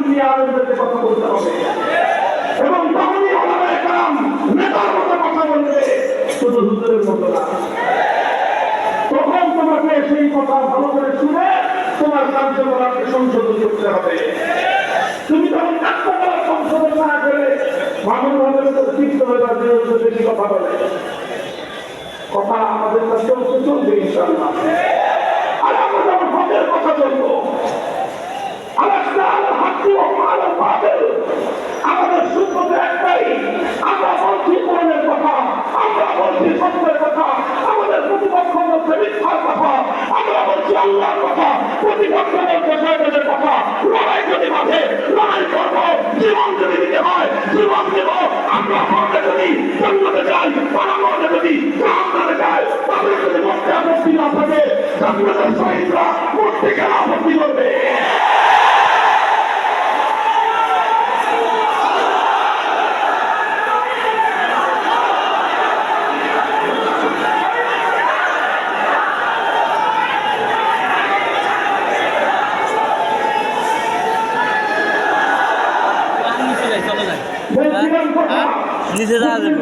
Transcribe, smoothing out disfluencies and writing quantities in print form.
নিয়ে আনন্দের কথা বলতে হবে এবং তখনই ওলামায়ে কেরাম নেতার মতো কথা বলবে, শুধু হুজুরের মতো না। তখন তোমাকে সেই কথা ভালো করে শুনে তোমার কার্যকলাপকে সংশোধন করতে হবে। তুমি তখন কার্যকলাপ সংশোধন না করে মামুন ভাবের উপর চিত্ত হয়ে বেশি কথা বলে, কথা আমাদের কাছে চলবে ইনশাআল্লাহ। আর আমরা যখন হকের কথা বলবো, আমাদের সূত্র একটাই, আমরা বলছি কোরআনের কথা, আমরা বলছি সত্যের কথা, আমাদের প্রতিপক্ষ বলছে মিথ্যার কথা, আমরা বলছি আল্লাহর কথা, প্রতিপক্ষ বলছে শয়তানের কথা। লড়াই যদি বাঁধে লড়াই করবো, জীবন যদি দিতে হয় জীবন দেব। আমরা মরতে যদি জন্মতে চাই, পালামতে যদি জাহান্নামে যাই, তাদের যদি মরতে আপত্তি না থাকে, জান্নাতের শহীদরা মরতে কেন আপত্তি করবে? নিচে যাওয়া যাবে।